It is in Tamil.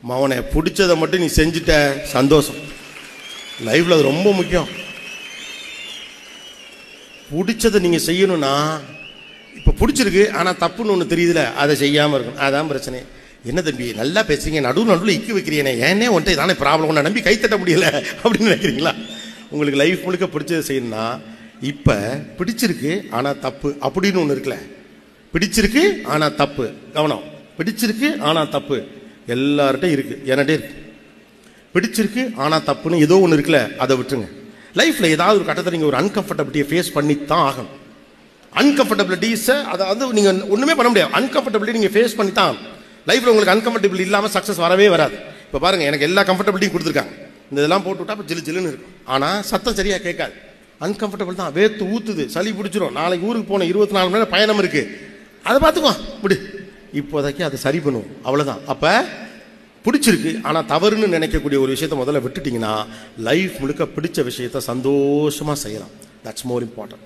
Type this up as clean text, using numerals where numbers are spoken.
மவனை பிடிச்சதை மட்டும் நீ செஞ்சுட்ட சந்தோஷம். லைஃப்ல அது ரொம்ப முக்கியம். பிடிச்சதை நீங்க செய்யணும்னா, இப்ப பிடிச்சிருக்கு ஆனா தப்புன்னு ஒண்ணு தெரியுதுல, அதை செய்யாம இருக்கணும். அதான் பிரச்சனை. என்ன தம்பி நல்லா பேசுறீங்க, நடுவில் இக்கி வைக்கிறீனே, ஏன்னே ஒன்றை தானே ப்ராப்ளம், ஒன்றை நம்பி கைத்தட்ட முடியல அப்படின்னு நினைக்கிறீங்களா? உங்களுக்கு லைஃப் முழுக்க பிடிச்சதை செய்யணும்னா, இப்ப பிடிச்சிருக்கு ஆனா தப்பு அப்படின்னு ஒண்ணு இருக்குல்ல. பிடிச்சிருக்கு ஆனா தப்பு, கவனம், பிடிச்சிருக்கு ஆனா தப்பு எல்லார்ட்டையும் இருக்கு, என்கிட்ட இருக்கு. பிடிச்சிருக்கு ஆனா தப்புன்னு ஏதோ ஒன்று இருக்குல்ல, அதை விட்டுருங்க. லைஃப்ல ஏதாவது ஒரு கட்டத்தில் நீங்க ஒரு அன்கம்ஃபர்டபிலிட்டியை ஃபேஸ் பண்ணித்தான் ஆகணும். அன்கம்ஃபர்டபிலிட்டிஸை அதாவது நீங்க ஒண்ணுமே பண்ண முடியாது. அன்கம்ஃபர்டபிலிட்டி நீங்க ஃபேஸ் பண்ணித்தான். லைஃப்ல உங்களுக்கு அன்கம்ஃபர்டபிள் இல்லாம சக்சஸ் வரவே வராது. இப்ப பாருங்க, எனக்கு எல்லா கம்ஃபர்டபிலிட்டியும் கொடுத்துருக்காங்க. இந்த இதெல்லாம் போட்டு விட்டா ஜிலு ஜிலுன்னு இருக்கும், ஆனா சத்தம் சரியா கேட்காது. அன்கம்ஃபர்டபிள் தான், வேர்த்து ஊத்துது, சளி பிடிச்சிரும். நாளைக்கு ஊருக்கு போன 24 மணி நேரம் பயணம் இருக்கு, அதை பார்த்துக்கோ விடு, இப்போதைக்கு அதை சரி பண்ணுவோம், அவ்வளவுதான். அப்ப பிடிச்சிருக்கு ஆனா தவறுன்னு நினைக்கக்கூடிய ஒரு விஷயத்தை முதல்ல விட்டுட்டீங்கன்னா லைஃப் முழுக்க பிடிச்ச விஷயத்தை சந்தோஷமா செய்யலாம். That's more important.